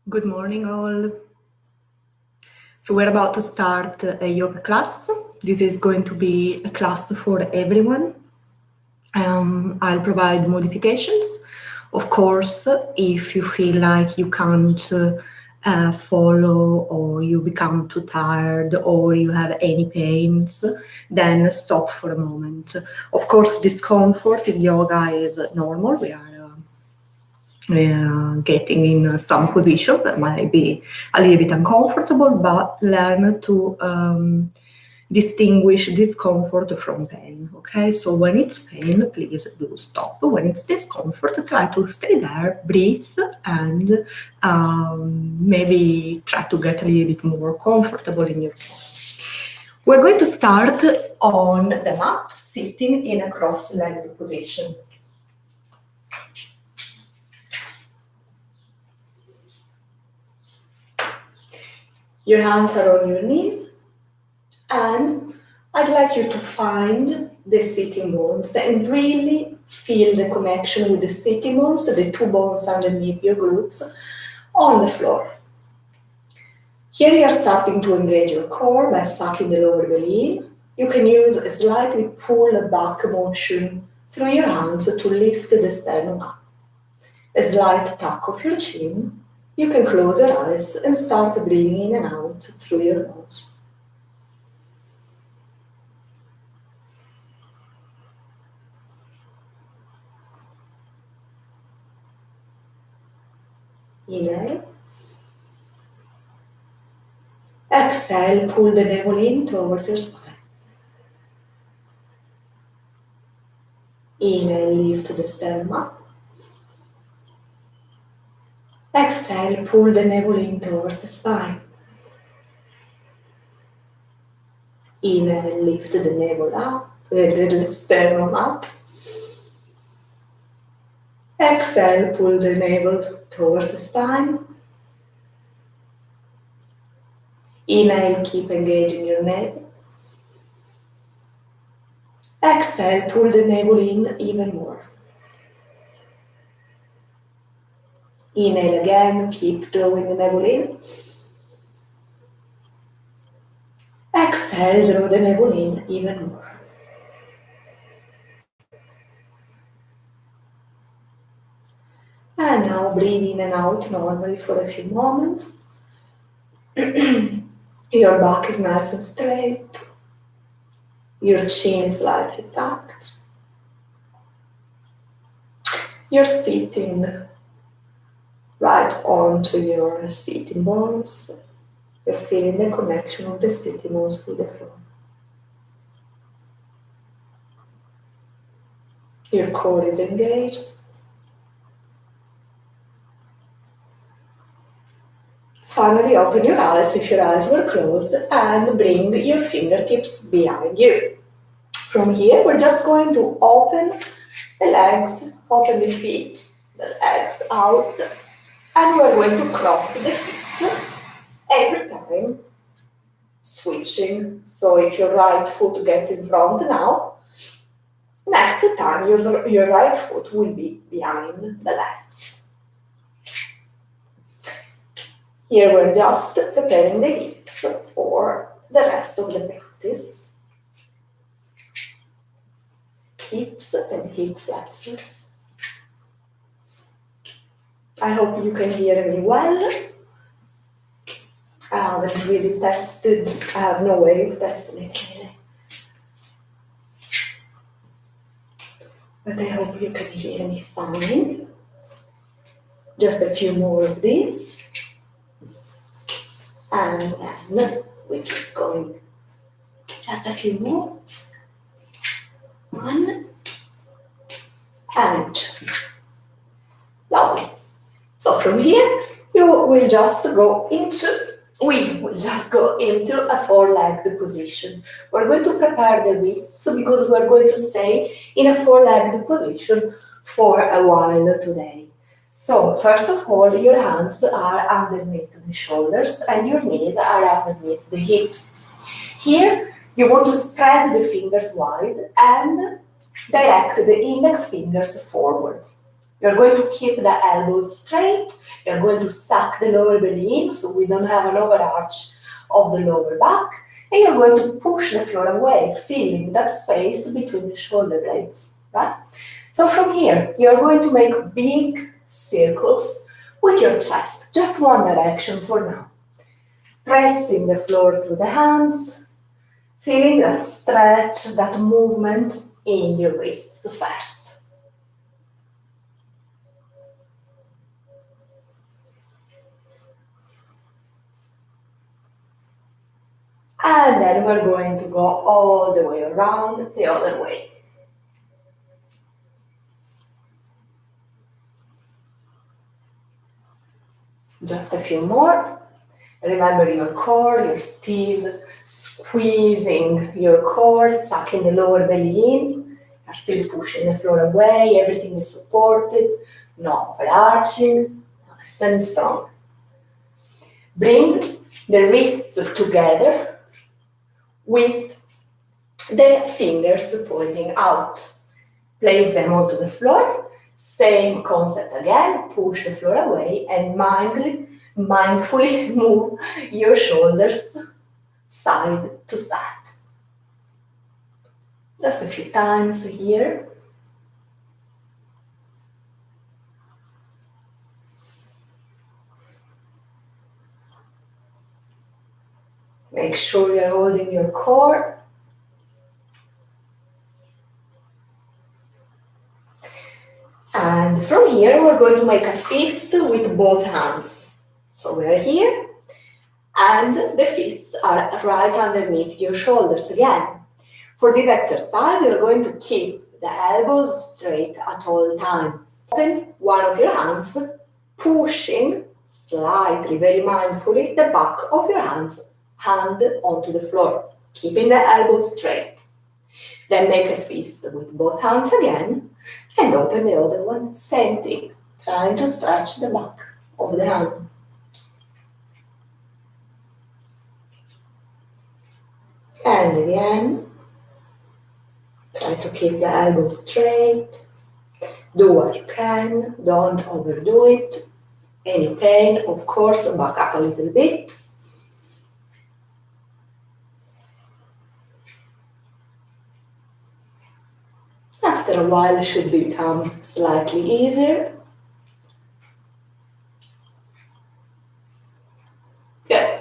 Good morning, all. So we're about to start a yoga class. This is going to be a class for everyone. I'll provide modifications. Of course, if you feel like you can't follow, or you become too tired, or you have any pains, then stop for a moment. Of course, discomfort in yoga is normal. We are getting in some positions that might be a little bit uncomfortable, but learn to distinguish discomfort from pain. Okay, so when it's pain, please do stop. When it's discomfort, try to stay there, breathe, and maybe try to get a little bit more comfortable in your pose. We're going to start on the mat, sitting in a cross-legged position. Your hands are on your knees, and I'd like you to find the sitting bones and really feel the connection with the sitting bones, the two bones underneath your glutes, on the floor. Here you are starting to engage your core by sucking the lower belly in. You can use a slightly pull back motion through your hands to lift the sternum up. A slight tuck of your chin. You can close your eyes and start breathing in and out through your nose. Inhale. Exhale, pull the navel in towards your spine. Inhale, lift the sternum up. Exhale, pull the navel in towards the spine. Inhale, lift the navel up, the sternum up. Exhale, pull the navel towards the spine. Inhale, keep engaging your navel. Exhale, pull the navel in even more. Inhale again, keep drawing the navel in. Exhale, draw the navel in even more. And now breathe in and out normally for a few moments. Your back is nice and straight. Your chin is slightly tucked. You're sitting right onto your sitting bones. You're feeling the connection of the sitting bones with the floor. Your core is engaged. Finally, open your eyes if your eyes were closed and bring your fingertips behind you. From here, we're just going to open the legs, open the feet, the legs out, and we're going to cross the feet every time, switching. So if your right foot gets in front now, next time your right foot will be behind the left. Here we're just preparing the hips for the rest of the practice. Hips and hip flexors. I hope you can hear me well. I haven't really tested, I have no way of testing it really. But I hope you can hear me fine. Just a few more of these. And then we keep going. Just a few more. 1 and 2. Lovely. So from here, we will just go into a four-legged position. We're going to prepare the wrists because we're going to stay in a four-legged position for a while today. So, first of all, your hands are underneath the shoulders and your knees are underneath the hips. Here, you want to spread the fingers wide and direct the index fingers forward. You're going to keep the elbows straight. You're going to suck the lower belly in so we don't have an overarch of the lower back. And you're going to push the floor away, filling that space between the shoulder blades, right? So from here, you're going to make big circles with your chest, just one direction for now. Pressing the floor through the hands, feeling that stretch, that movement in your wrists first. And then we're going to go all the way around the other way. Just a few more. Remember your core, you're still squeezing your core, sucking the lower belly in. You're still pushing the floor away, everything is supported, not overarching, nice and strong. Bring the wrists together with the fingers pointing out. Place them onto the floor. Same concept again, push the floor away and mindfully move your shoulders side to side. Just a few times here. Make sure you're holding your core. And from here, we're going to make a fist with both hands. So we're here, and the fists are right underneath your shoulders again. For this exercise, you're going to keep the elbows straight at all times. Open one of your hands, pushing slightly, very mindfully, the back of your hand onto the floor, keeping the elbows straight. Then make a fist with both hands again, and open the other one, same thing, trying to stretch the back of the hand. And again, try to keep the elbows straight. Do what you can, don't overdo it. Any pain, of course, back up a little bit. After a while, it should become slightly easier. Good.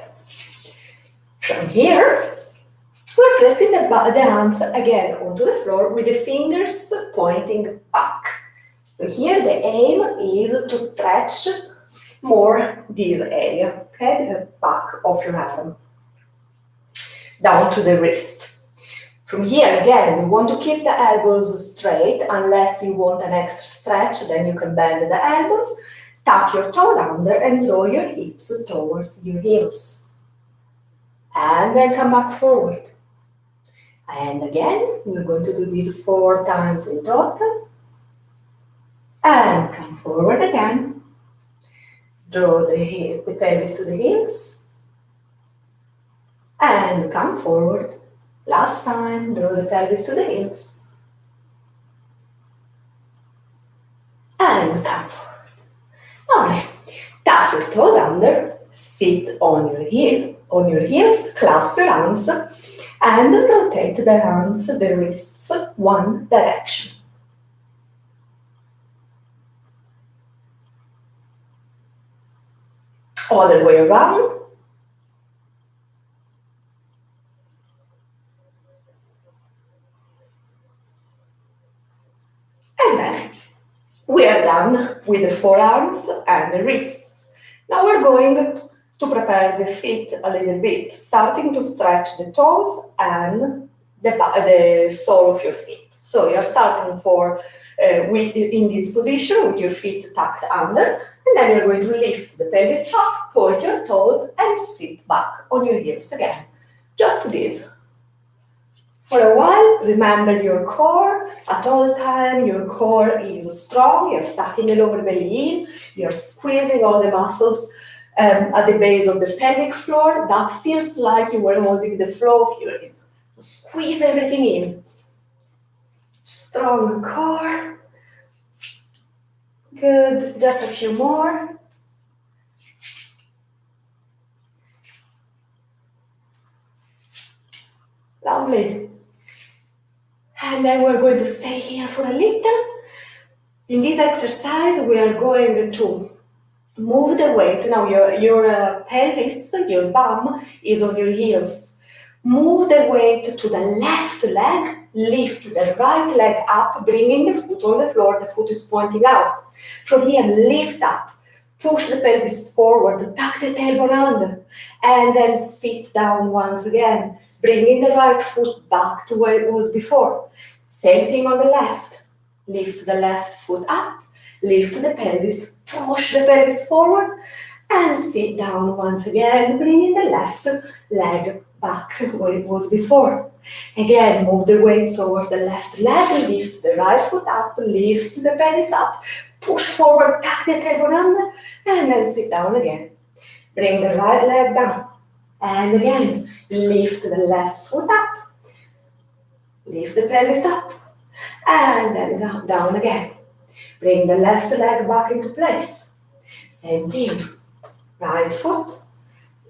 From here, we're placing the hands again onto the floor with the fingers pointing back. So here the aim is to stretch more this area, okay, the back of your arm, down to the wrist. From here, again, we want to keep the elbows straight. Unless you want an extra stretch, then you can bend the elbows, tuck your toes under and draw your hips towards your heels. And then come back forward. And again, we're going to do this 4 times in total. And come forward again. Draw the pelvis to the heels. And come forward. Last time, draw the pelvis to the heels. And come forward. Alright, tuck your toes under, sit on your heels, clasp your hands, and rotate the hands, the wrists, one direction. All the way around. And then we are done with the forearms and the wrists. Now we're going to prepare the feet a little bit, starting to stretch the toes and the sole of your feet. So you're starting in this position with your feet tucked under, and then you're going to lift the pelvis up, point your toes, and sit back on your heels again. Just this. For a while, remember your core. At all time, your core is strong. You're sucking the lower belly in. You're squeezing all the muscles at the base of the pelvic floor. That feels like you were holding the flow of urine. So squeeze everything in. Strong core. Good, just a few more. Lovely. And then we're going to stay here for a little. In this exercise, we are going to move the weight. Now your pelvis, your bum is on your heels. Move the weight to the left leg, lift the right leg up, bringing the foot on the floor. The foot is pointing out. From here, lift up, push the pelvis forward, tuck the tailbone under, and then sit down once again, bringing the right foot back to where it was before. Same thing on the left. Lift the left foot up, lift the pelvis, push the pelvis forward, and sit down once again, bringing the left leg back where it was before. Again, move the weight towards the left leg, lift the right foot up, lift the pelvis up, push forward, tuck the tailbone under, and then sit down again. Bring the right leg down, and again, lift the left foot up, lift the pelvis up, and then down again. Bring the left leg back into place. Same thing. Right foot,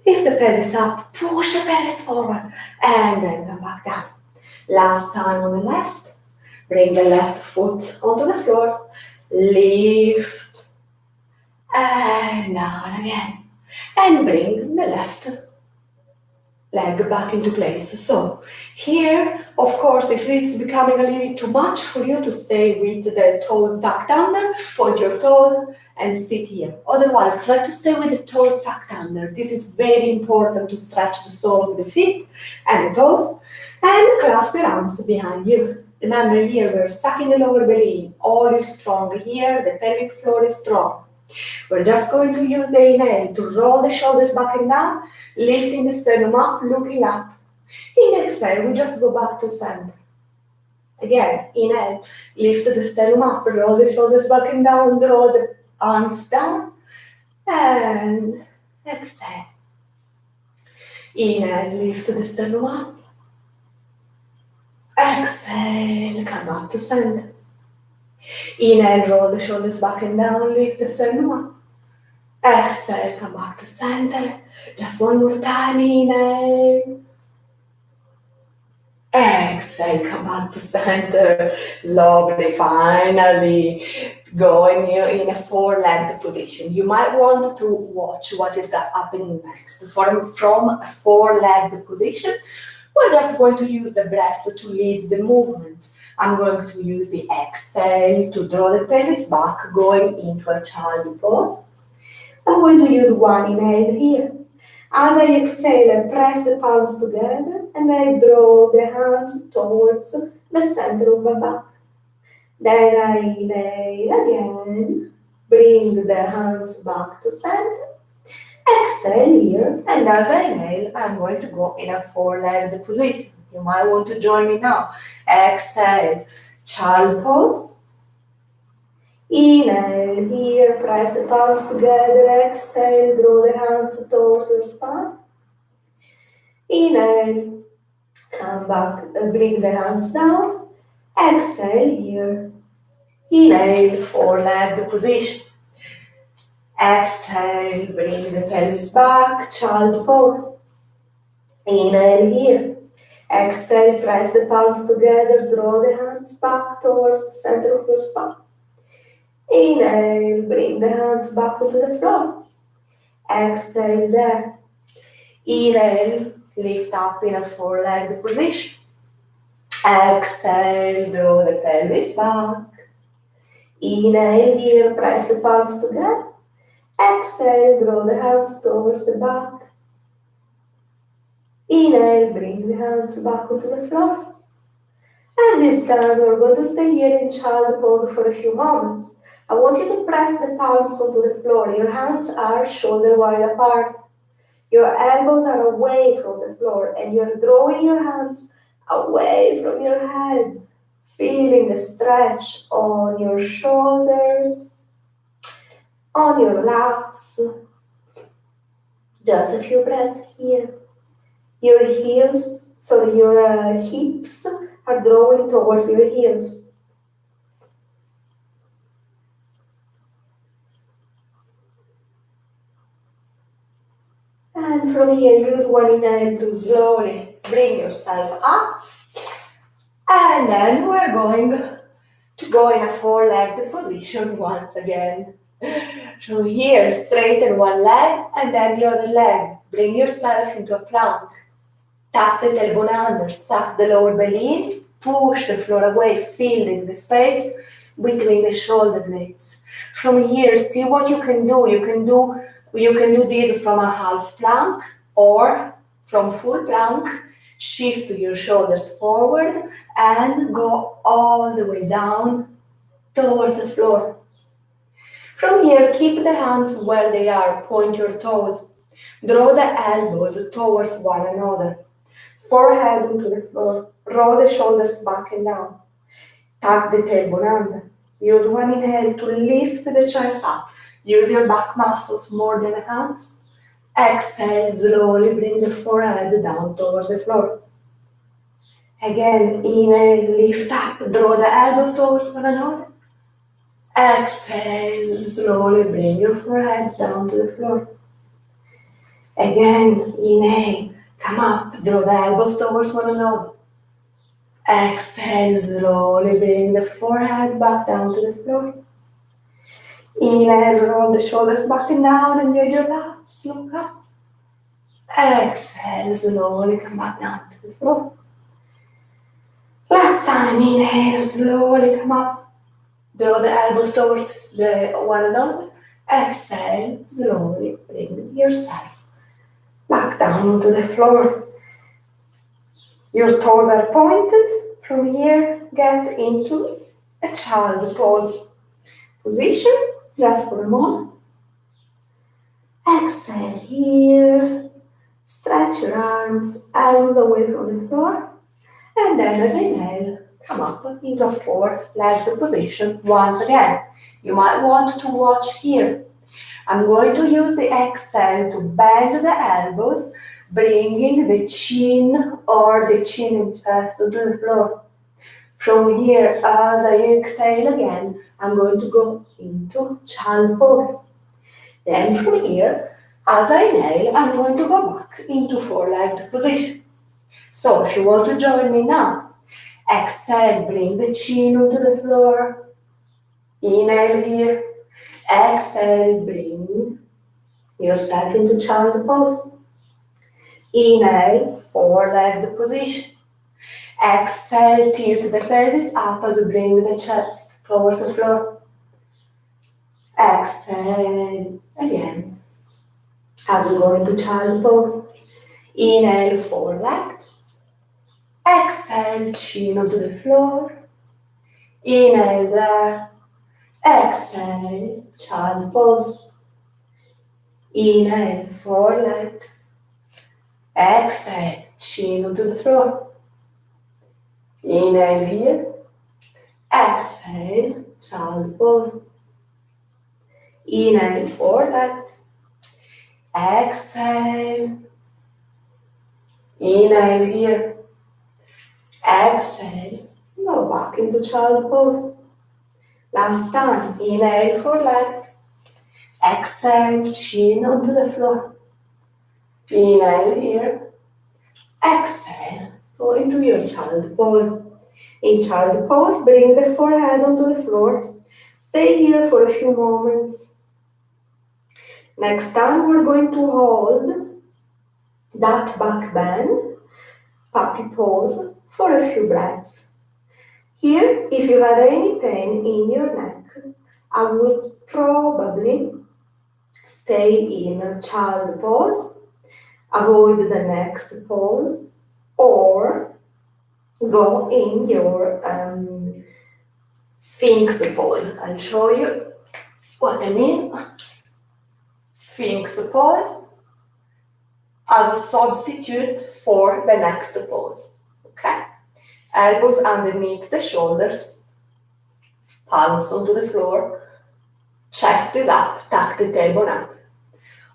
lift the pelvis up, push the pelvis forward, and then come back down. Last time on the left. Bring the left foot onto the floor, lift, and down again. And bring the left leg back into place. So here, of course, if it's becoming a little bit too much for you to stay with the toes tucked under, point your toes and sit here. Otherwise, try to stay with the toes tucked under. This is very important to stretch the sole of the feet and the toes. And clasp your arms behind you. Remember here, we're sucking the lower belly in. All is strong here, the pelvic floor is strong. We're just going to use the inhale to roll the shoulders back and down, lifting the sternum up, looking up. In exhale, we just go back to center. Again, inhale, lift the sternum up, roll the shoulders back and down, draw the arms down, and exhale. Inhale, lift the sternum up. Exhale, come back to center. Inhale, roll the shoulders back and down, lift the sternum up. Exhale, come back to center. Just one more time, inhale. Exhale, come back to center. Lovely, finally. Going in a four-legged position. You might want to watch what is happening next. From a four-legged position, we're just going to use the breath to lead the movement. I'm going to use the exhale to draw the pelvis back, going into a child pose. I'm going to use one inhale here. As I exhale, I press the palms together and I draw the hands towards the center of my back. Then I inhale again, bring the hands back to center. Exhale here, and as I inhale, I'm going to go in a four-legged position. You might want to join me now. Exhale, child pose. Inhale here, press the palms together. Exhale, draw the hands towards your spine. Inhale, come back, bring the hands down. Exhale here. Inhale, four-legged position. Exhale, bring the pelvis back, child pose. Inhale here. Exhale, press the palms together, draw the hands back towards the center of your spine. Inhale, bring the hands back onto the floor. Exhale there. Inhale, lift up in a four-legged position. Exhale, draw the pelvis back. Inhale here, press the palms together. Exhale, draw the hands towards the back. Inhale, bring the hands back onto the floor. And this time we're going to stay here in child pose for a few moments. I want you to press the palms onto the floor. Your hands are shoulder wide apart. Your elbows are away from the floor and you're drawing your hands away from your head. Feeling the stretch on your shoulders, on your lats. Just a few breaths here. Your hips are drawing towards your heels. And from here, use one inhale to slowly bring yourself up. And then we're going to go in a four-legged position once again. From here, straighten one leg and then the other leg. Bring yourself into a plank. Tuck the tailbone under, suck the lower belly in, push the floor away, filling the space between the shoulder blades. From here, see what you can do. You can do this from a half plank or from full plank. Shift your shoulders forward and go all the way down towards the floor. From here, keep the hands where they are, point your toes. Draw the elbows towards one another. Forehead into the floor. Roll the shoulders back and down. Tuck the tailbone under. Use one inhale to lift the chest up. Use your back muscles more than the hands. Exhale, slowly bring the forehead down towards the floor. Again, inhale, lift up, draw the elbows towards one another. Exhale, slowly bring your forehead down to the floor. Again, inhale, come up, draw the elbows towards one another. Exhale, slowly bring the forehead back down to the floor. Inhale, roll the shoulders back and down, engage your lats, look up. Exhale, slowly come back down to the floor. Last time, inhale, slowly come up. Draw the elbows towards one another. Exhale, slowly bring yourself back down to the floor. Your toes are pointed. From here, get into a child pose position, just for a moment. Exhale here. Stretch your arms, elbows away from the floor. And then as I inhale, come up into a four-legged position once again. You might want to watch here. I'm going to use the exhale to bend the elbows, bringing the chin or the chin and chest to the floor. From here, as I exhale again, I'm going to go into child pose. Then from here, as I inhale, I'm going to go back into four-legged position. So if you want to join me now, exhale, bring the chin onto the floor. Inhale here. Exhale, bring yourself into child pose. Inhale, four-legged position. Exhale, tilt the pelvis up as you bring the chest towards the floor. Exhale, again, as you go into child pose. Inhale, four-legged. Exhale, chin onto the floor. Inhale there. Exhale, child pose. Inhale, four-legged. Exhale, chin onto the floor. Inhale here. Exhale, child pose. Inhale, four-legged. Exhale. Inhale here. Exhale. Go back into child pose. Last time. Inhale, four-legged. Exhale, chin onto the floor. Inhale here. Exhale. Go into your child pose. In child pose, bring the forehead onto the floor. Stay here for a few moments. Next time, we're going to hold that back bend, puppy pose, for a few breaths. Here, if you have any pain in your neck, I would probably stay in a child pose, avoid the next pose, or go in your Sphinx pose. I'll show you what I mean. Sphinx pose as a substitute for the next pose. Okay? Elbows underneath the shoulders, palms onto the floor, chest is up, tuck the tailbone up.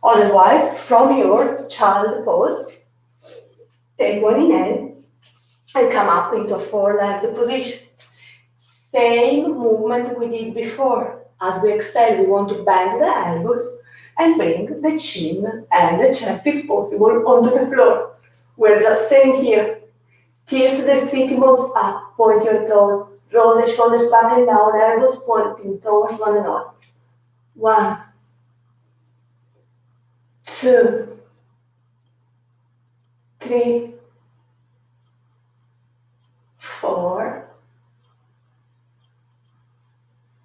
Otherwise, from your child pose, take one inhale and come up into a four-legged position. Same movement we did before. As we exhale, we want to bend the elbows, and bring the chin and the chest, if possible, onto the floor. We're just staying here. Tilt the sitting bones up, point your toes, roll the shoulders back and down, elbows pointing towards one another. 1, 2, 3, 4,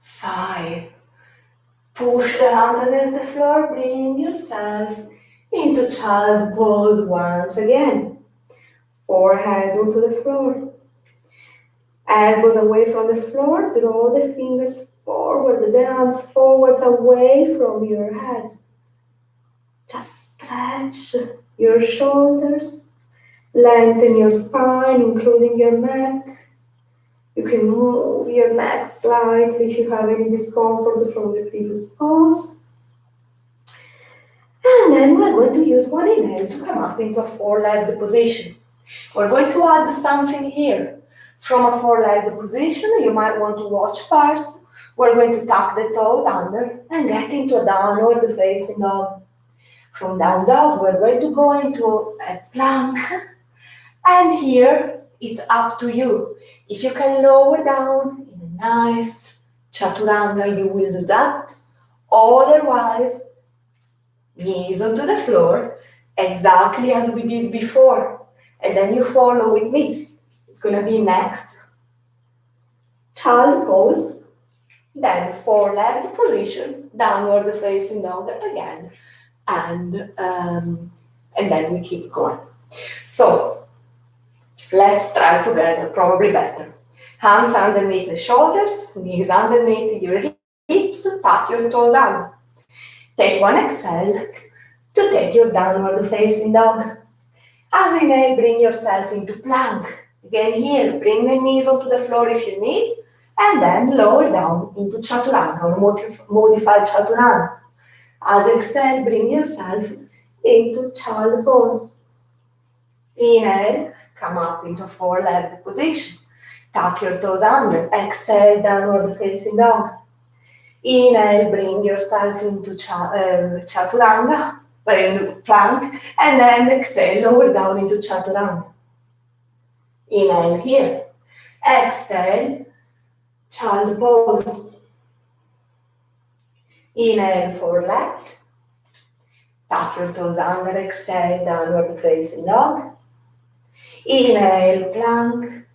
5. Push the hands against the floor, bring yourself into child pose once again. Forehead onto the floor. Elbows away from the floor, draw the fingers forward, the hands forwards away from your head. Just stretch your shoulders, lengthen your spine, including your neck. You can move your neck slightly if you have any discomfort from the previous pose. And then we're going to use one inhale to come up into a four-legged position. We're going to add something here. From a four-legged position, you might want to watch first. We're going to tuck the toes under and get into a downward facing dog. From down dog, we're going to go into a plank. And here, it's up to you. If you can lower down in a nice Chaturanga, you will do that. Otherwise, knees onto the floor, exactly as we did before. And then you follow with me. It's going to be next. Child pose. Then four-legged position, downward facing dog again. And then we keep going. So, let's try together, probably better. Hands underneath the shoulders, knees underneath your hips, tuck your toes under. Take one exhale to take your downward facing dog. As inhale, bring yourself into plank. Again here, bring the knees onto the floor if you need, and then lower down into Chaturanga or modified Chaturanga. As exhale, bring yourself into child pose. Inhale, come up into four-legged position. Tuck your toes under. Exhale, downward facing dog. Inhale, bring yourself into Chaturanga, plank, and then exhale, lower down into Chaturanga. Inhale here. Exhale, child pose. Inhale, four-legged. Tuck your toes under, exhale, downward facing dog. Inhale, plank.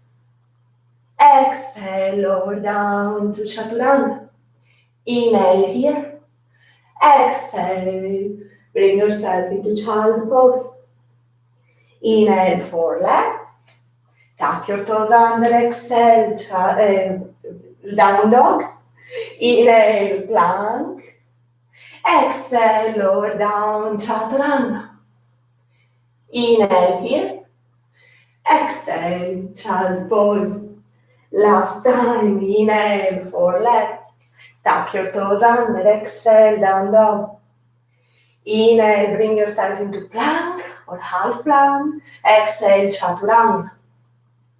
Exhale, lower down to Chaturanga. Inhale here. Exhale, bring yourself into child pose. Inhale, four-legged. Tuck your toes under, exhale, down dog. Inhale, plank. Exhale, lower down, Chaturanga. Inhale here. Exhale, child pose. Last time, inhale, four-legged. Tuck your toes under, exhale, down dog. Inhale, bring yourself into plank or half plank. Exhale, Chaturanga.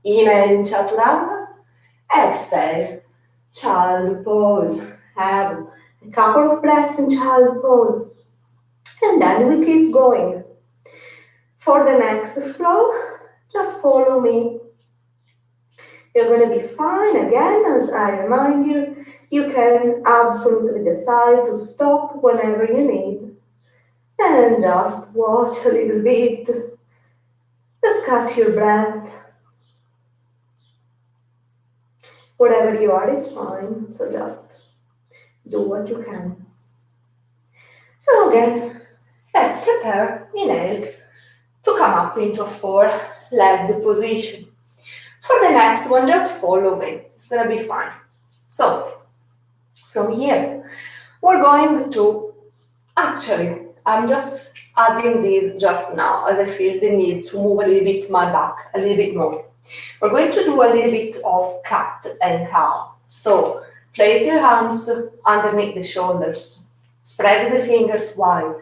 Inhale in Chaturanga. Exhale, child pose. Have a couple of breaths in child pose. And then we keep going. For the next flow, just follow me. You're going to be fine. Again, as I remind you, you can absolutely decide to stop whenever you need. And just watch a little bit. Just catch your breath. Whatever you are is fine, so just do what you can. So again, let's prepare, inhale, to come up into a four-legged position. For the next one, just follow me. It's going to be fine. So, from here, we're going to, actually, I'm just adding this just now as I feel the need to move a little bit my back, a little bit more. We're going to do a little bit of cat and cow. So, place your hands underneath the shoulders. Spread the fingers wide.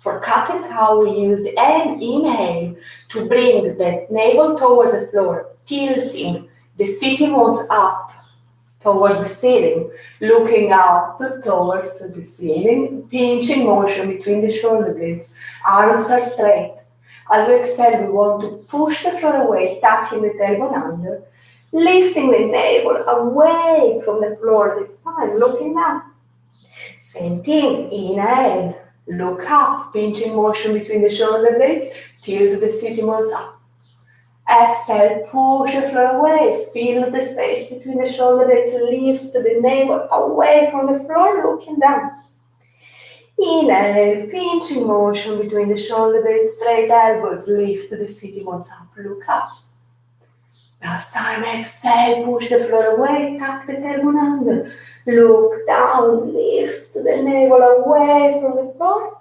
For cat and cow, we use the inhale to bring the navel towards the floor, tilting the sitting bones up towards the ceiling, looking up towards the ceiling, pinching motion between the shoulder blades, arms are straight. As we exhale, we want to push the floor away, tucking the tailbone under, lifting the navel away from the floor this time, looking up. Same thing, inhale, look up, pinching motion between the shoulder blades, tilt the sitting bones up. Exhale, push the floor away, feel the space between the shoulder blades, lift the navel away from the floor, looking down. Inhale, pinching motion between the shoulder blades, straight elbows, lift the sitting bones up, look up. Last time, exhale, push the floor away, tuck the tailbone under, look down, lift the navel away from the floor.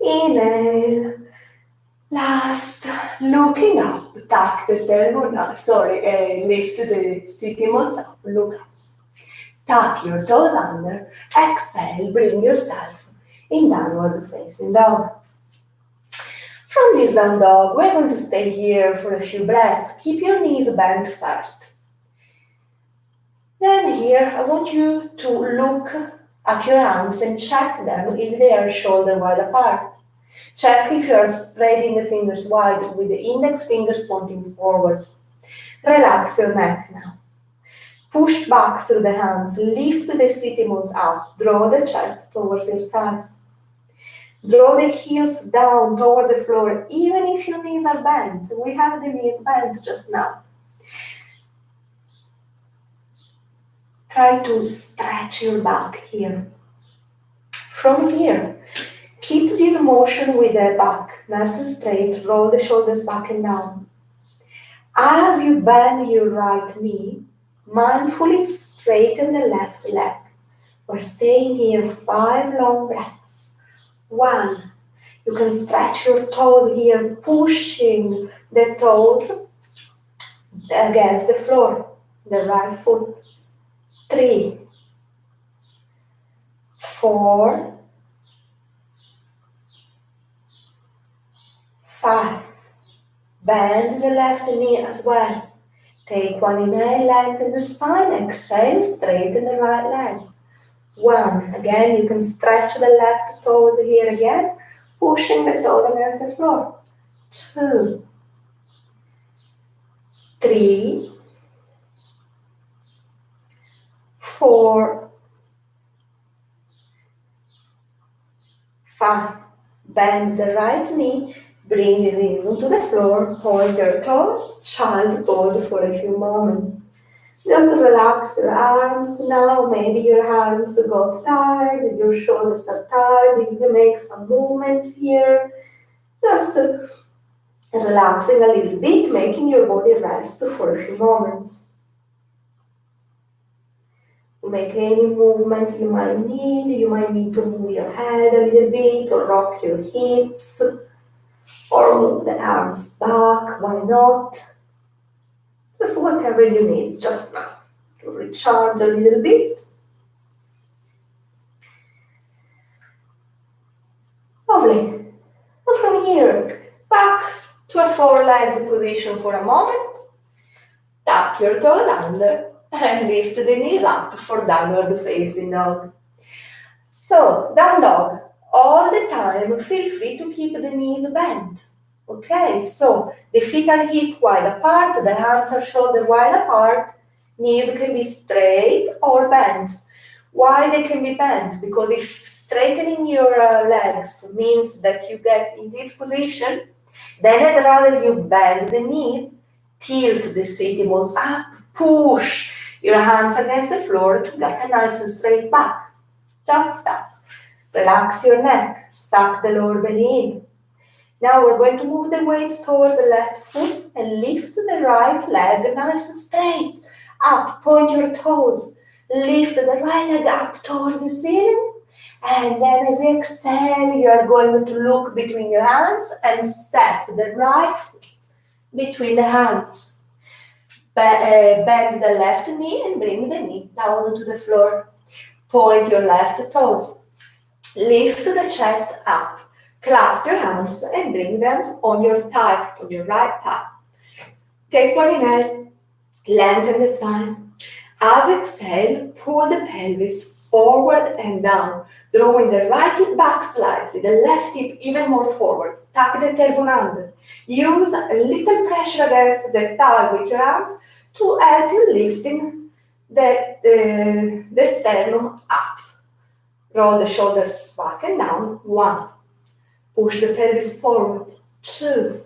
Inhale. Last, looking up, tuck the tailbone up, lift the sitting bones up, look up. Tuck your toes under, exhale, bring yourself in downward facing dog. From this down dog, we're going to stay here for a few breaths. Keep your knees bent first. Then here, I want you to look at your hands and check them if they are shoulder wide apart. Check if you are spreading the fingers wide with the index fingers pointing forward. Relax your neck now. Push back through the hands, lift the sitting bones up, draw the chest towards your thighs. Draw the heels down toward the floor, even if your knees are bent. We have the knees bent just now. Try to stretch your back here. From here, keep this motion with the back nice and straight. Roll the shoulders back and down. As you bend your right knee, mindfully straighten the left leg. We're staying here 5 long breaths. 1. You can stretch your toes here, pushing the toes against the floor, the right foot. 3, 4, 5. Bend the left knee as well. Take one inhale, lengthen the spine. Exhale, straighten the right leg. 1. Again, you can stretch the left toes here again, pushing the toes against the floor. 2, 3, 4, 5. Bend the right knee, bring your knees onto the floor, point your toes, child pose for a few moments. Just relax your arms now. Maybe your arms got tired, your shoulders are tired. You can make some movements here. Just relaxing a little bit, making your body rest for a few moments. Make any movement you might need. You might need to move your head a little bit or rock your hips or move the arms back. Why not? Just whatever you need just now to recharge a little bit. Lovely. And from here, back to a four-legged position for a moment. Tuck your toes under and lift the knees up for downward facing dog. So, down dog. All the time, feel free to keep the knees bent. Okay, so the feet are hip wide apart, the hands are shoulder wide apart, knees can be straight or bent. Why they can be bent? Because if straightening your legs means that you get in this position, then I'd rather you bend the knees, tilt the sitting bones up, push your hands against the floor to get a nice and straight back. Just that. Relax your neck, suck the lower belly in. Now we're going to move the weight towards the left foot and lift the right leg nice and straight. Up, point your toes. Lift the right leg up towards the ceiling. And then as you exhale, you are going to look between your hands and step the right foot between the hands. Bend the left knee and bring the knee down onto the floor. Point your left toes. Lift the chest up. Clasp your hands and bring them on your thigh, on your right thigh. Take one inhale, lengthen the spine. As exhale, pull the pelvis forward and down, drawing the right hip back slightly, the left hip even more forward. Tuck the tailbone under. Use a little pressure against the thigh with your hands to help you lifting the sternum up. Roll the shoulders back and down. 1. Push the pelvis forward. 2.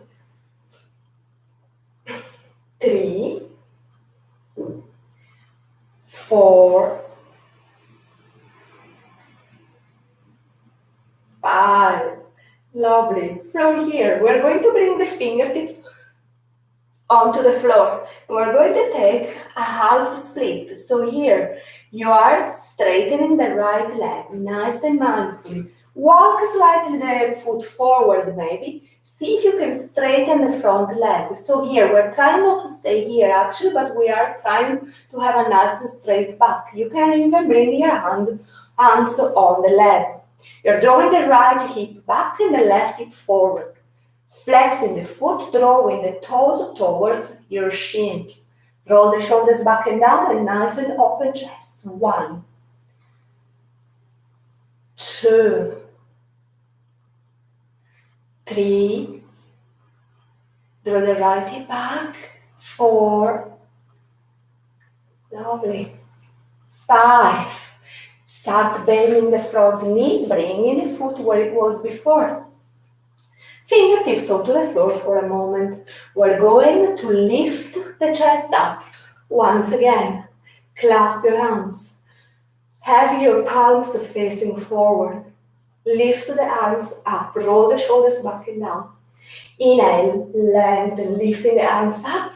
3. 4. 5. Lovely. From here, we're going to bring the fingertips onto the floor. We're going to take a half split. So here, you are straightening the right leg, nice and mindfully. Walk slightly the foot forward maybe. See if you can straighten the front leg. So here, we're trying not to stay here actually, but we are trying to have a nice and straight back. You can even bring your hands on the leg. You're drawing the right hip back and the left hip forward. Flexing the foot, drawing the toes towards your shins. Roll the shoulders back and down and nice and open chest. 1. 2. 3. Draw the right hip back. 4. Lovely. 5. Start bending the front knee, bringing the foot where it was before. Fingertips onto the floor for a moment. We're going to lift the chest up. Once again, clasp your hands. Have your palms facing forward. Lift the arms up. Roll the shoulders back and down. Inhale, lengthen, lifting the arms up.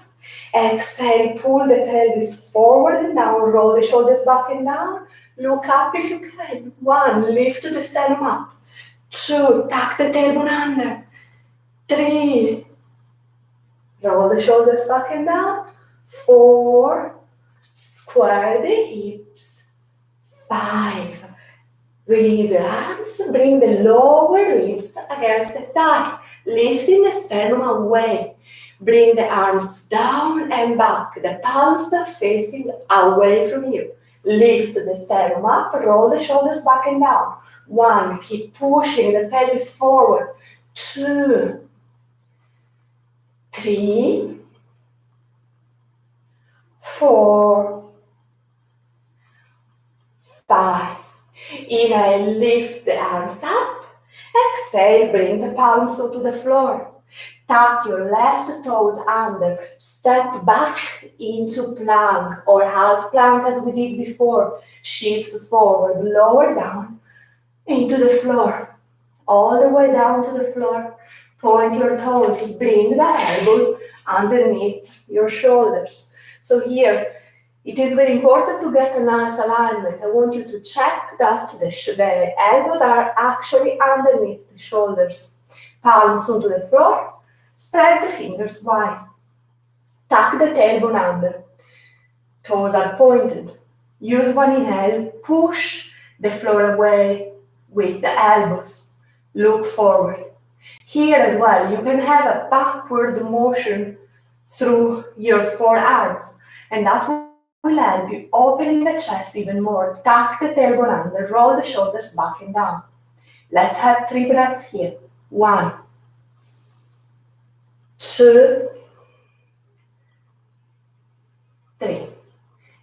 Exhale, pull the pelvis forward and down. Roll the shoulders back and down. Look up if you can. 1, lift the sternum up. 2, tuck the tailbone under. 3, roll the shoulders back and down. 4, square the hips. 5, release your hands, bring the lower ribs against the thigh, lifting the sternum away. Bring the arms down and back, the palms are facing away from you. Lift the sternum up, roll the shoulders back and down. 1, keep pushing the pelvis forward. 2, 3, 4, 5. Inhale, lift the arms up. Exhale, bring the palms onto the floor. Tuck your left toes under. Step back into plank or half plank as we did before. Shift forward, lower down into the floor. All the way down to the floor. Point your toes, bring the elbows underneath your shoulders. So here, it is very important to get a nice alignment. I want you to check that the elbows are actually underneath the shoulders. Palms onto the floor, spread the fingers wide. Tuck the tailbone under. Toes are pointed. Use one inhale, push the floor away with the elbows. Look forward. Here as well, you can have a backward motion through your forearms, and that will help you opening the chest even more. Tuck the tailbone under, roll the shoulders back and down. Let's have 3 breaths here. 1, 2, 3.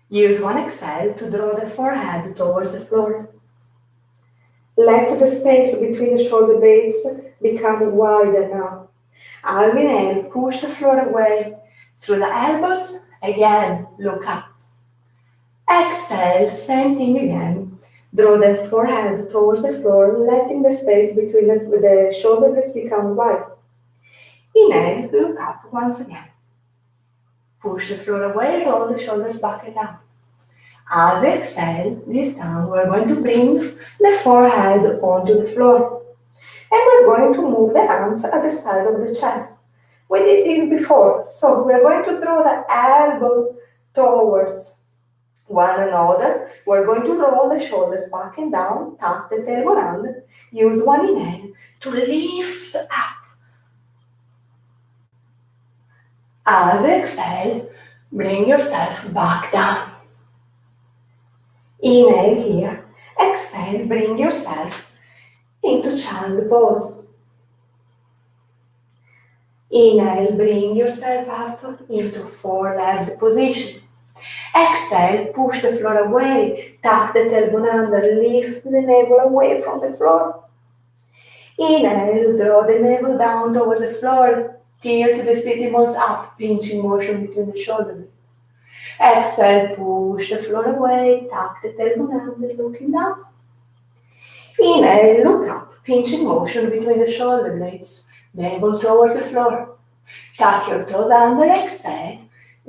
Use one exhale to draw the forehead towards the floor. Let the space between the shoulder blades become wider now. As we inhale, push the floor away through the elbows. Again, look up. Exhale, same thing again. Draw the forehead towards the floor, letting the space between the shoulder blades become wide. Inhale, look up once again. Push the floor away, roll the shoulders back and down. As you exhale, this time we're going to bring the forehead onto the floor. And we're going to move the hands at the side of the chest. We did this before, so we're going to draw the elbows towards one another. We're going to roll the shoulders back and down, tuck the tailbone under, use one inhale to lift up. As you exhale, bring yourself back down. Inhale here. Exhale, bring yourself into child pose. Inhale, bring yourself up into four-legged position. Exhale, push the floor away. Tuck the tailbone under, lift the navel away from the floor. Inhale, draw the navel down towards the floor. Tilt the sitting bones up, pinching motion between the shoulders. Exhale, push the floor away. Tuck the tailbone under, looking down. Inhale, look up, pinching motion between the shoulder blades. Navel towards the floor. Tuck your toes under, exhale.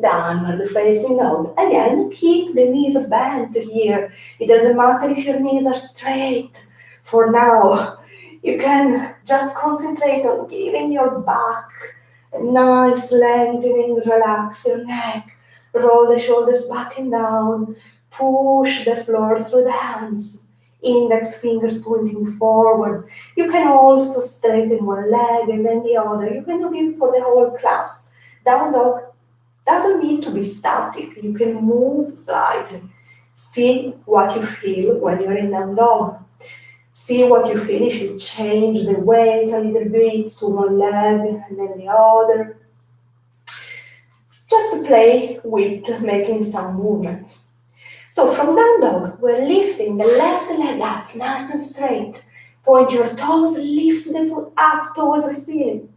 Downward facing dog. Again, keep the knees bent here. It doesn't matter if your knees are straight. For now, you can just concentrate on giving your back a nice lengthening, relax your neck. Roll the shoulders back and down. Push the floor through the hands. Index fingers pointing forward. You can also straighten one leg and then the other. You can do this for the whole class. Down dog doesn't need to be static. You can move slightly. See what you feel when you're in down dog. See what you feel if you change the weight a little bit to one leg and then the other. Just to play with making some movements. So from down dog, we're lifting the left leg up, nice and straight. Point your toes, lift the foot up towards the ceiling.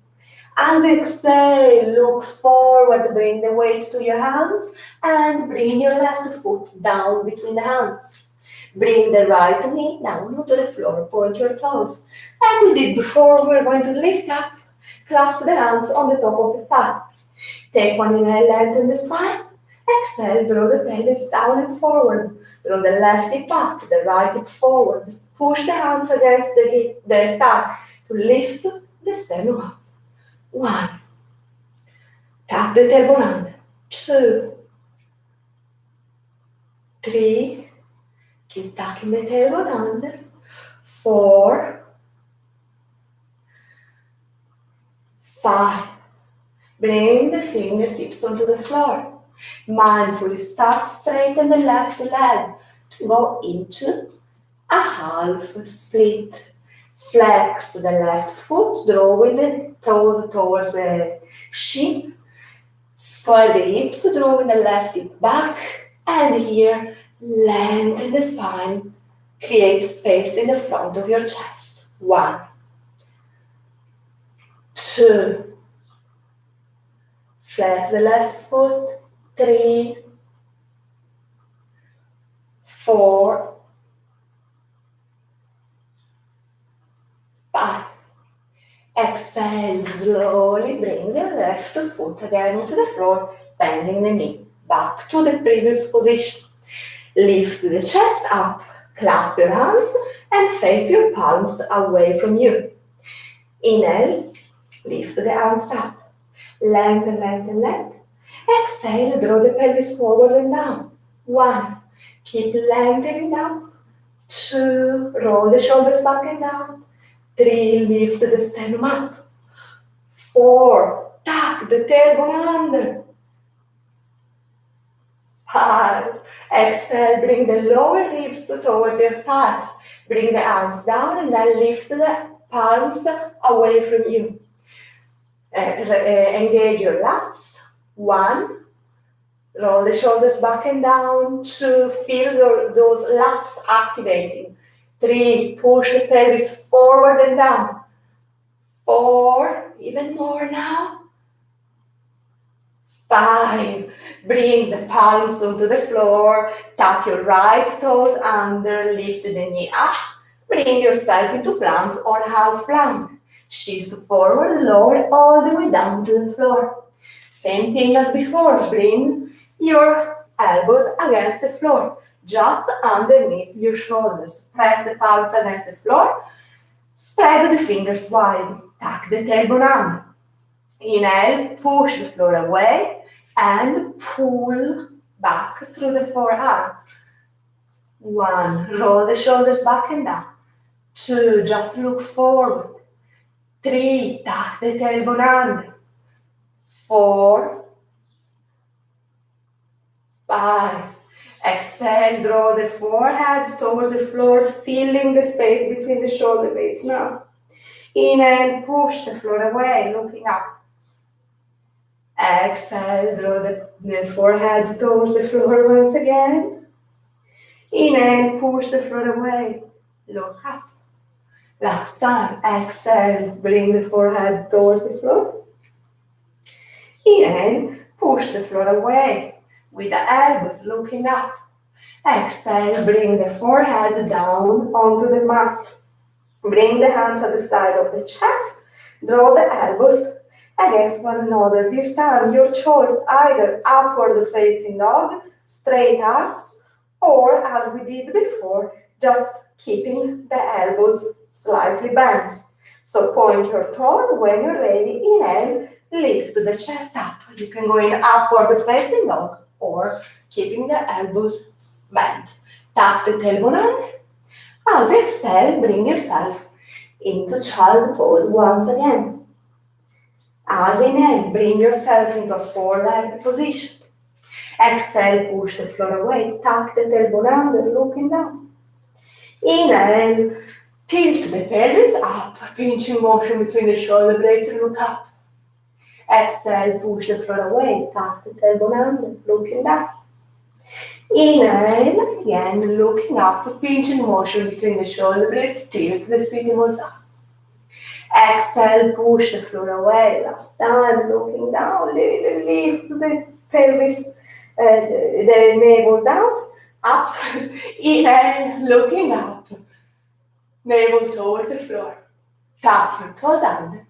As you exhale, look forward, bring the weight to your hands and bring your left foot down between the hands. Bring the right knee down onto the floor, point your toes. Like we did before, we're going to lift up, clasp the hands on the top of the thigh. Take one inhale, lengthen the spine. Exhale, draw the pelvis down and forward. Draw the left hip up, the right hip forward. Push the hands against the thigh to lift the sternum up. 1. Tuck the tailbone under. 2. 3. Keep tucking the tailbone under. 4. 5. Bring the fingertips onto the floor. Mindfully start straighten the left leg to go into a half split. Flex the left foot, drawing the toes towards the shin. Square the hips, drawing the left hip back. And here, lengthen the spine. Create space in the front of your chest. 1. 2. Flex the left foot. 3. 4. 5. Exhale, slowly bring the left foot again onto the floor, bending the knee. Back to the previous position. Lift the chest up, clasp your hands, and face your palms away from you. Inhale, lift the arms up. Lengthen, lengthen, lengthen. Exhale, draw the pelvis forward and down. 1. Keep lengthening down. 2. Roll the shoulders back and down. 3. Lift the sternum up. 4. Tuck the tailbone under. 5. Exhale, bring the lower ribs towards your thighs. Bring the arms down and then lift the palms away from you. Engage your lats. 1. Roll the shoulders back and down. 2. Feel those lats activating. 3. Push the pelvis forward and down. 4. Even more now. 5. Bring the palms onto the floor. Tuck your right toes under. Lift the knee up. Bring yourself into plank or half plank. Shift forward, lower all the way down to the floor. Same thing as before. Bring your elbows against the floor, just underneath your shoulders. Press the palms against the floor. Spread the fingers wide. Tuck the tailbone under. Inhale, push the floor away and pull back through the forearms. 1, roll the shoulders back and down. 2, just look forward. 3, tuck the tailbone under. 4, 5, Exhale, draw the forehead towards the floor, filling the space between the shoulder blades now. Inhale, push the floor away, looking up. Exhale, draw the forehead towards the floor once again. Inhale, push the floor away, look up. Last time, exhale, bring the forehead towards the floor. Inhale, push the floor away with the elbows looking up. Exhale, bring the forehead down onto the mat. Bring the hands at the side of the chest. Draw the elbows against one another. This time, your choice, either upward facing dog, straight arms, or as we did before, just keeping the elbows slightly bent. So point your toes. When you're ready, inhale, lift the chest up. You can go in upward facing dog or keeping the elbows bent. Tuck the tailbone under. As exhale, bring yourself into child pose once again. As inhale, bring yourself into a four-legged position. Exhale, push the floor away, tuck the tailbone under, looking down. Inhale, tilt the pelvis up, pinching motion between the shoulder blades, look up. Exhale, push the floor away, tuck the tailbone under, looking down. Inhale, again, looking up, pinching motion between the shoulder blades, tilt the sitting bones up. Exhale, push the floor away, last time, looking down, lift the pelvis, the navel down, up. Inhale, looking up, navel towards the floor. Tuck your toes under.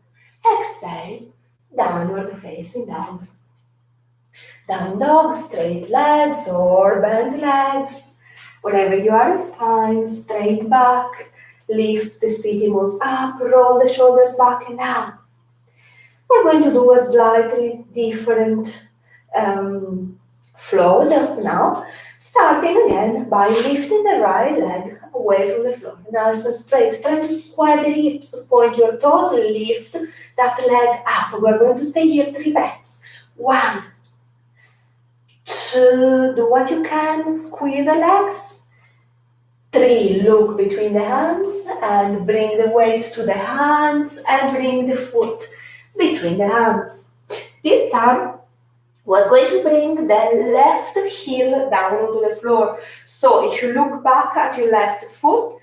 Exhale, downward facing dog. Down dog, straight legs or bent legs. Wherever you are, spine, straight back. Lift the sitting bones up, roll the shoulders back and down. We're going to do a slightly different flow just now. Starting again by lifting the right leg away from the floor. Nice and straight. Try to square the hips, point your toes, lift that leg up. We're going to stay here 3 breaths. 1, 2, do what you can, squeeze the legs. 3, look between the hands and bring the weight to the hands and bring the foot between the hands. This time, we're going to bring the left heel down onto the floor. So if you look back at your left foot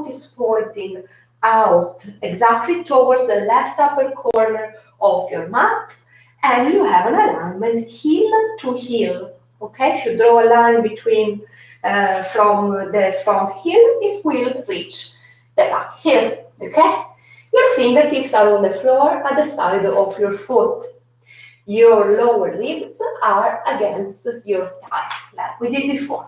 is pointing out exactly towards the left upper corner of your mat, and you have an alignment heel to heel. Okay, if you draw a line between from the front heel, it will reach the back heel. Okay, your fingertips are on the floor at the side of your foot. Your lower ribs are against your thigh, like we did before.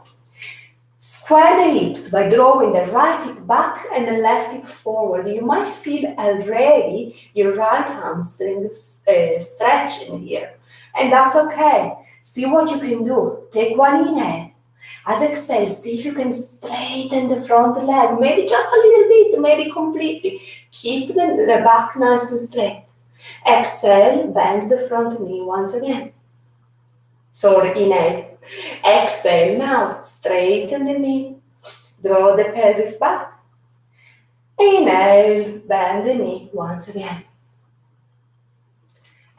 Square the hips by drawing the right hip back and the left hip forward. You might feel already your right hamstring stretching here, and that's okay. See what you can do. Take one inhale. As exhale, see if you can straighten the front leg, maybe just a little bit, maybe completely. Keep the back nice and straight. Exhale, bend the front knee once again. So inhale. Exhale now, straighten the knee. Draw the pelvis back. Inhale, bend the knee once again.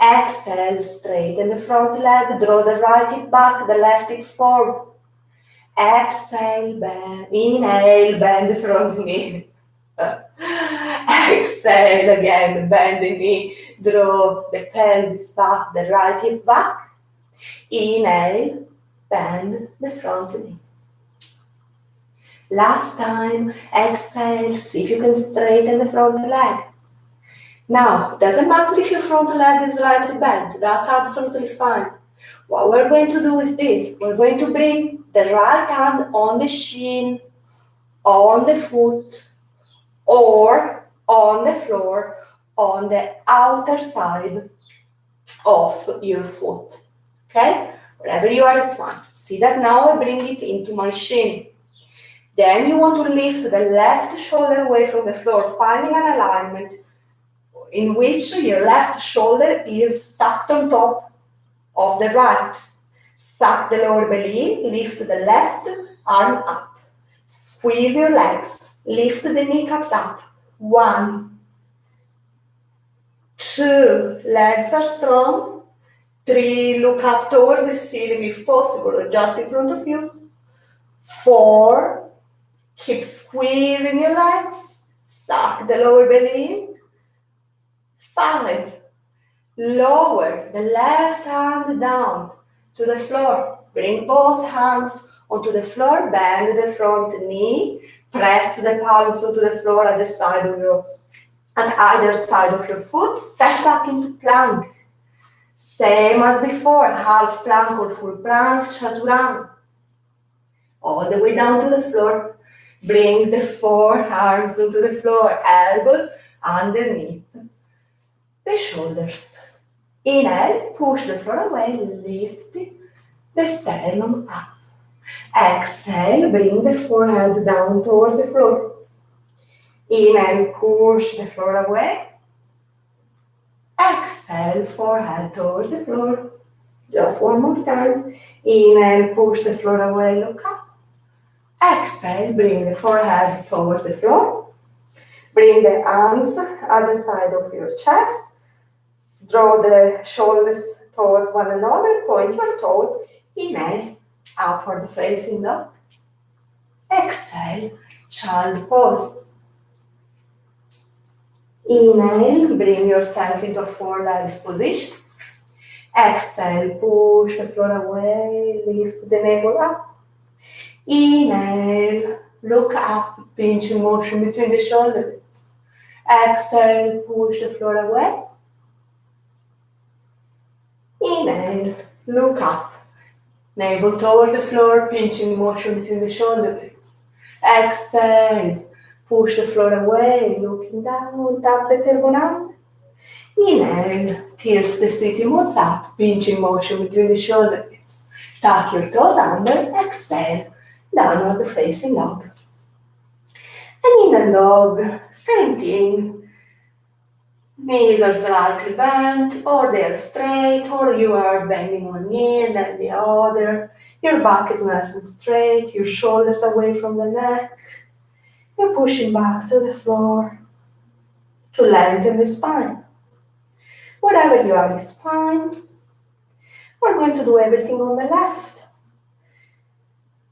Exhale, straighten the front leg. Draw the right hip back, the left hip forward. Exhale, bend. Inhale, bend the front knee. Exhale again, bend the knee, draw the pelvis back, the right hip back. Inhale, bend the front knee. Last time, exhale, see if you can straighten the front leg. Now, doesn't matter if your front leg is slightly bent, that's absolutely fine. What we're going to do is this. We're going to bring the right hand on the shin, on the foot, or on the floor, on the outer side of your foot. Okay? Wherever you are is fine. See that now I bring it into my shin. Then you want to lift the left shoulder away from the floor, finding an alignment in which your left shoulder is stacked on top of the right. Suck the lower belly, lift the left arm up. Squeeze your legs, lift the kneecaps up. 1, 2, legs are strong. 3, look up towards the ceiling if possible, or just in front of you. 4, keep squeezing your legs, suck the lower belly in. 5, lower the left hand down to the floor. Bring both hands onto the floor, bend the front knee, press the palms onto the floor at either side of your foot, step back into plank. Same as before, half plank or full plank, Chaturanga. All the way down to the floor. Bring the forearms onto the floor, elbows underneath the shoulders. Inhale, push the floor away, lift the sternum up. Exhale, bring the forehead down towards the floor. Inhale, push the floor away. Exhale, forehead towards the floor. Just one more time. Inhale, push the floor away, look up. Exhale, bring the forehead towards the floor. Bring the hands at the side of your chest. Draw the shoulders towards one another. Point your toes. Inhale, upward facing dog. Exhale, child pose. Inhale, bring yourself into a four-legged position. Exhale, push the floor away, lift the navel up. Inhale, look up, pinching motion between the shoulders. Exhale, push the floor away. Inhale, look up, navel toward the floor, pinching motion between the shoulder blades. Exhale, push the floor away, looking down, tap the tailbone. Inhale, tilt the sitting bones up, pinching motion between the shoulder blades. Tuck your toes under, exhale, downward facing dog. And in the dog, same thing. Knees are slightly bent, or they're straight, or you are bending one knee and then the other. Your back is nice and straight, your shoulders away from the neck. You're pushing back to the floor to lengthen the spine. Whatever you are is fine. We're going to do everything on the left.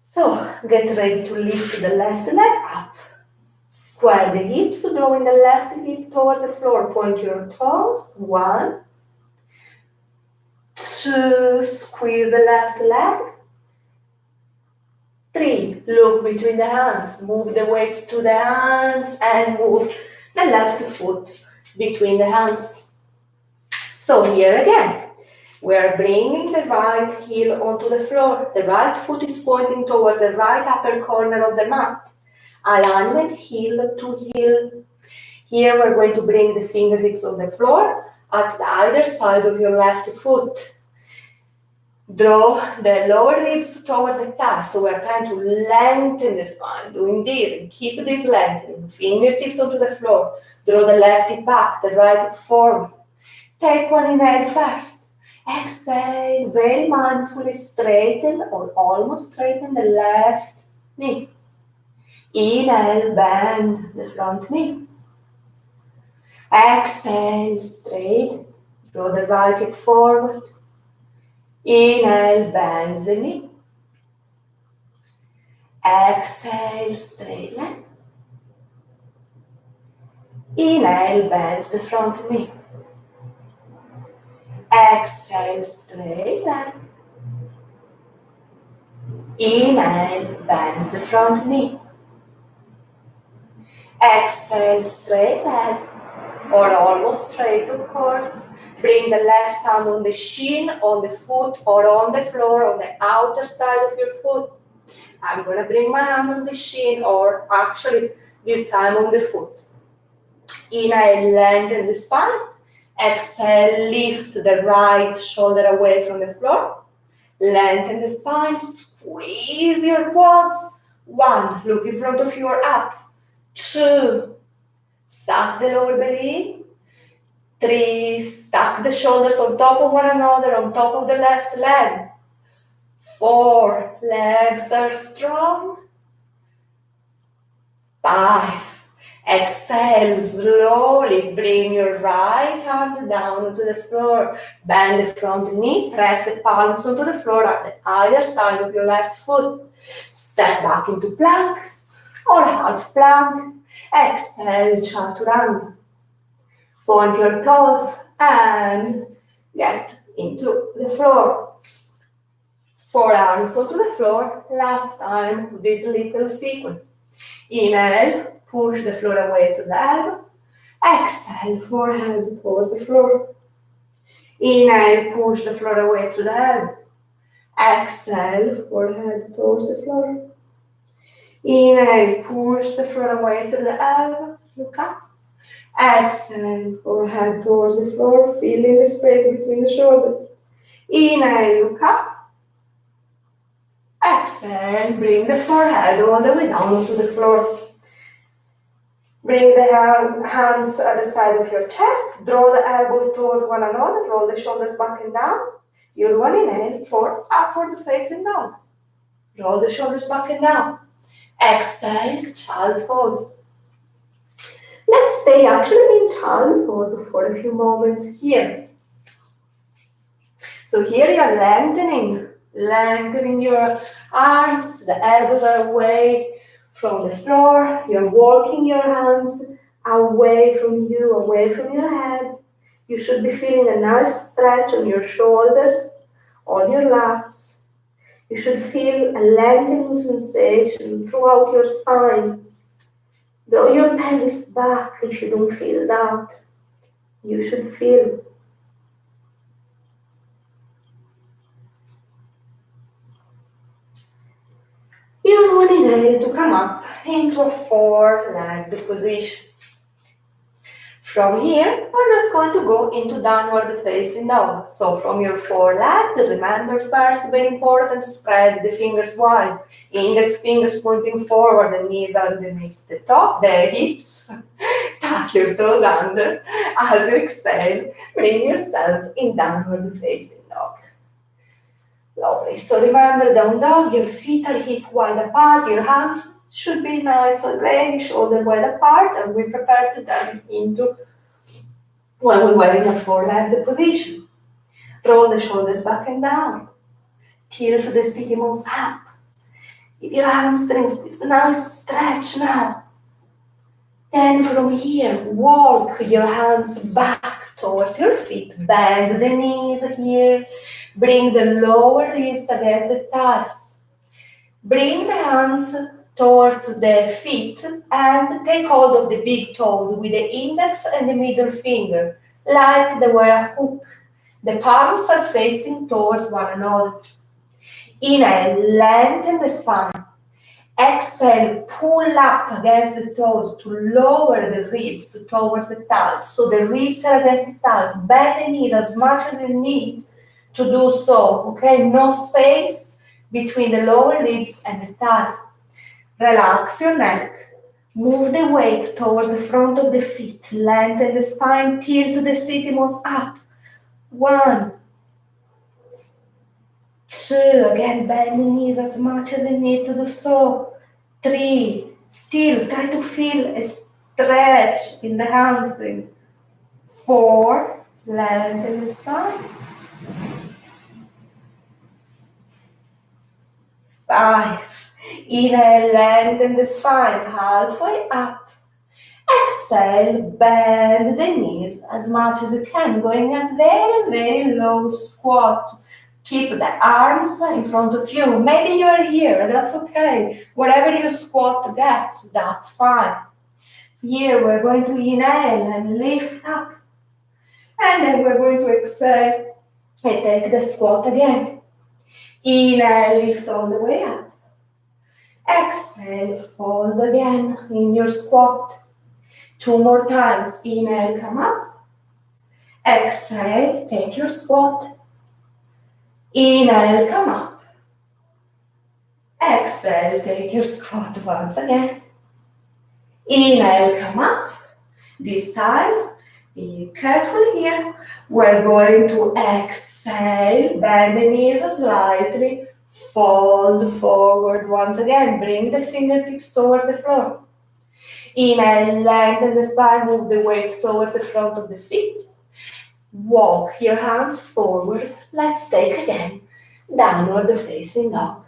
So get ready to lift the left leg up. Square the hips, drawing the left hip towards the floor. Point your toes. 1, 2, squeeze the left leg. 3, look between the hands. Move the weight to the hands and move the left foot between the hands. So here again, we're bringing the right heel onto the floor. The right foot is pointing towards the right upper corner of the mat. Alignment, heel to heel. Here we're going to bring the fingertips on the floor at either side of your left foot. Draw the lower ribs towards the thighs. So we're trying to lengthen the spine, doing this and keep this lengthening. Fingertips onto the floor. Draw the left hip back, the right hip forward. Take one inhale first. Exhale, very mindfully straighten or almost straighten the left knee. Inhale, bend the front knee. Exhale, straight. Draw the right hip forward. Inhale, bend the knee. Exhale, straight leg. Inhale, bend the front knee. Exhale, straight leg. Inhale, bend the front knee. Exhale, straight leg, or almost straight, of course. Bring the left hand on the shin, on the foot, or on the floor, on the outer side of your foot. I'm going to bring my hand on the shin, or actually this time on the foot. Inhale, lengthen the spine. Exhale, lift the right shoulder away from the floor. Lengthen the spine, squeeze your quads. 1, look in front of you or up. 2, suck the lower belly. 3, stack the shoulders on top of one another, on top of the left leg. 4, legs are strong. 5. Exhale, slowly bring your right hand down to the floor. Bend the front knee, press the palms onto the floor at the either side of your left foot. Step back into plank or half plank. Exhale, Chaturanga. Point your toes and get into the floor. Forearms onto the floor. Last time with this little sequence. Inhale, push the floor away to the elbow. Exhale, forehead towards the floor. Inhale, push the floor away to the elbow. Exhale, forehead towards the floor. Inhale, push the floor away to the elbows. Look up. Exhale, forehead towards the floor, feeling the space between the shoulders. Inhale, look up. Exhale, bring the forehead all the way down onto the floor. Bring the hands at the side of your chest. Draw the elbows towards one another. Roll the shoulders back and down. Use one inhale for upward facing dog. Roll the shoulders back and down. Exhale, child pose. Let's stay actually in child pose for a few moments here. So here you are lengthening your arms. The elbows are away from the floor. You're walking your hands away from you, away from your head. You should be feeling a nice stretch on your shoulders, on your lats. You should feel a lengthening sensation throughout your spine. Draw your pelvis back if you don't feel that. You should feel. Use one inhale to come up into a four-legged position. From here, we're just going to go into downward facing dog. So from your foreleg, remember first, very important, spread the fingers wide. Index fingers pointing forward, the knees underneath the top, the hips. Tuck your toes under. As you exhale, bring yourself in downward facing dog. Lovely. So remember, down dog, your feet are hip wide apart, your hands should be nice already, shoulder wide apart as we prepare to turn into when we were in a four-legged position. Roll the shoulders back and down. Tilt the sitting bones up. Give your hamstrings this nice stretch now. Then from here, walk your hands back towards your feet. Bend the knees here. Bring the lower ribs against the thighs. Bring the hands towards the feet and take hold of the big toes with the index and the middle finger, like they were a hook. The palms are facing towards one another. Inhale, lengthen the spine. Exhale, pull up against the toes to lower the ribs towards the thighs. So the ribs are against the thighs. Bend the knees as much as you need to do so. Okay, no space between the lower ribs and the thighs. Relax your neck. Move the weight towards the front of the feet. Lengthen the spine. Tilt the sitting bones up. 1, 2. Again, bend the knees as much as you need to do so. 3. Still try to feel a stretch in the hamstring. 4. Lengthen the spine. 5. Inhale, lengthen the spine halfway up. Exhale, bend the knees as much as you can, going a very, very low squat. Keep the arms in front of you. Maybe you're here, that's okay. Whatever your squat gets, that's fine. Here, we're going to inhale and lift up. And then we're going to exhale and take the squat again. Inhale, lift all the way up. Exhale, fold again in your squat. 2 more times. Inhale, come up. Exhale, take your squat. Inhale, come up. Exhale, take your squat once again. Inhale, come up. This time, be careful here. We're going to exhale, bend the knees slightly, Fold forward once again. Bring the fingertips towards the floor. Inhale, lengthen the spine, move the weight towards the front of the feet. Walk your hands forward. Let's take again downward facing dog.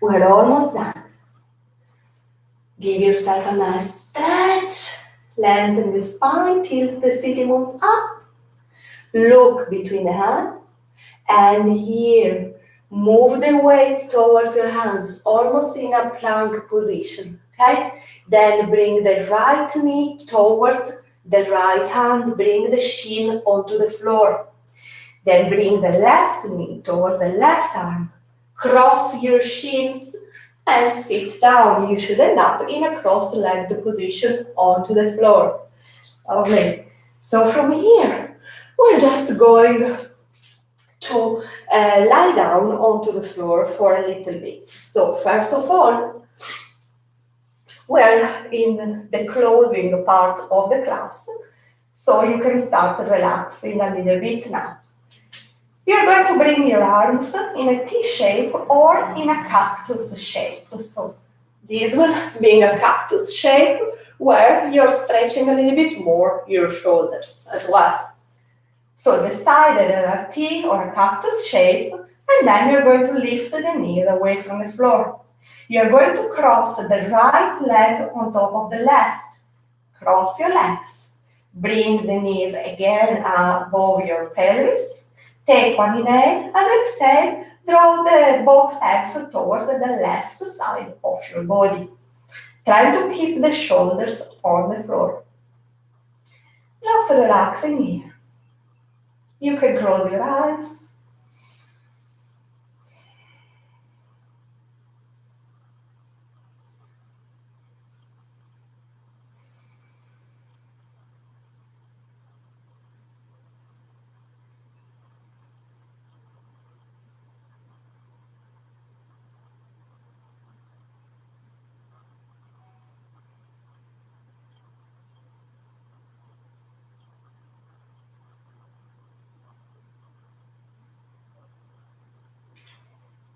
We're almost done. Give yourself a nice stretch. Lengthen the spine, tilt the sitting bones up. Look between the hands. And here, move the weight towards your hands, almost in a plank position. Okay? Then bring the right knee towards the right hand. Bring the shin onto the floor. Then bring the left knee towards the left arm. Cross your shins and sit down. You should end up in a cross-legged position onto the floor. Okay, so from here, we're just going to lie down onto the floor for a little bit. So first of all, we're in the closing part of the class, so you can start relaxing a little bit now. You're going to bring your arms in a T shape or in a cactus shape. So this one being a cactus shape where you're stretching a little bit more your shoulders as well. So decide either a T or a cactus shape, and then you're going to lift the knees away from the floor. You're going to cross the right leg on top of the left. Cross your legs. Bring the knees again above your pelvis. Take one inhale. As exhale, draw both legs towards the left side of your body. Try to keep the shoulders on the floor. Just relaxing here. You can close your eyes.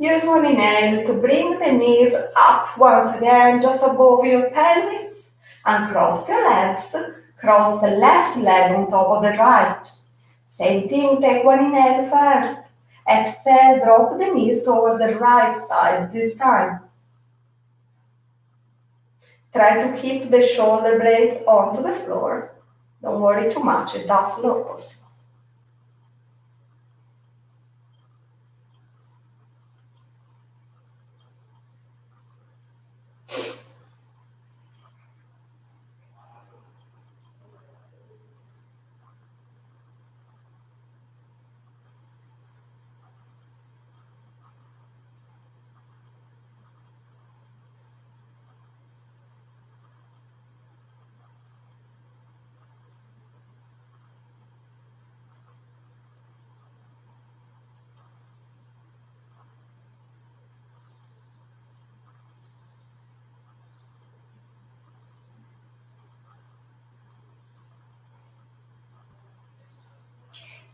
Use one inhale to bring the knees up once again, just above your pelvis, and cross your legs. Cross the left leg on top of the right. Same thing, take one inhale first. Exhale, drop the knees towards the right side this time. Try to keep the shoulder blades onto the floor. Don't worry too much if that's not possible.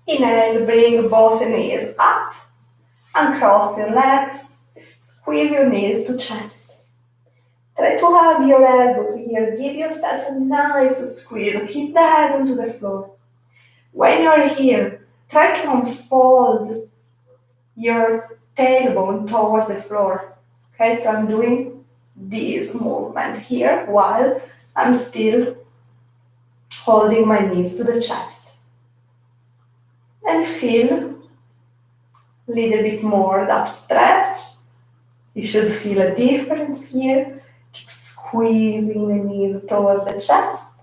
Inhale, bring both knees up and cross your legs. Squeeze your knees to chest. Try to hug your elbows here. Give yourself a nice squeeze. Keep the head onto the floor. When you're here, try to unfold your tailbone towards the floor. Okay, so I'm doing this movement here while I'm still holding my knees to the chest. And feel a little bit more that stretch. You should feel a difference here. Keep squeezing the knees towards the chest.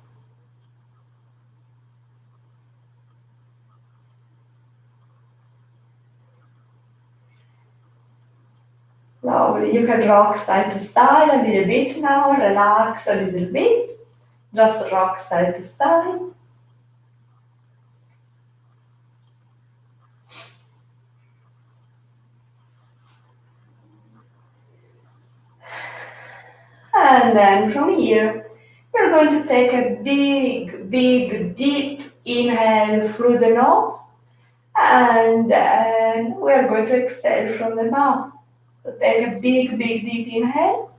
Lovely. You can rock side to side a little bit now. Relax a little bit. Just rock side to side. And then from here, we're going to take a big, deep inhale through the nose. And then we are going to exhale from the mouth. So take a big, big, deep inhale.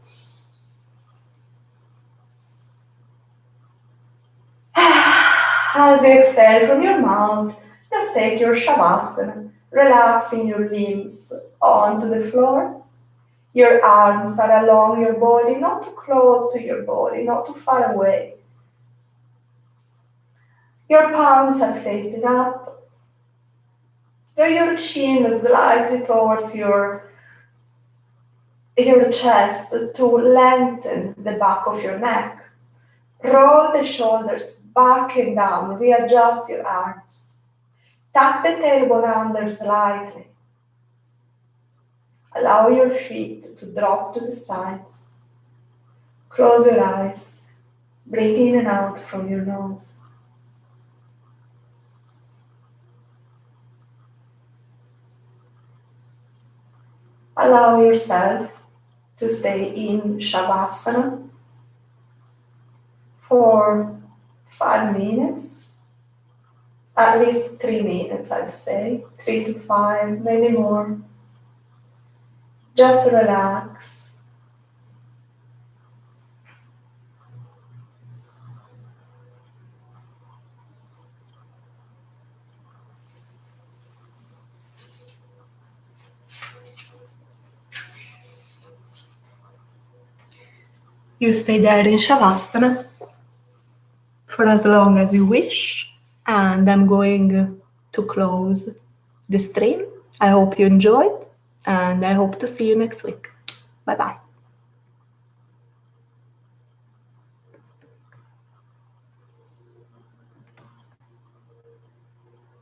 As you exhale from your mouth, just take your Shavasana, relaxing your limbs onto the floor. Your arms are along your body, not too close to your body, not too far away. Your palms are facing up. Your chin is slightly towards your chest to lengthen the back of your neck. Roll the shoulders back and down. Readjust your arms. Tuck the tailbone under slightly. Allow your feet to drop to the sides. Close your eyes. Breathe in and out from your nose. Allow yourself to stay in Shavasana for 5 minutes, at least 3 minutes, I'd say, 3 to 5, maybe more. Just relax. You stay there in Shavasana for as long as you wish, and I'm going to close the stream. I hope you enjoyed, and I hope to see you next week. Bye-bye.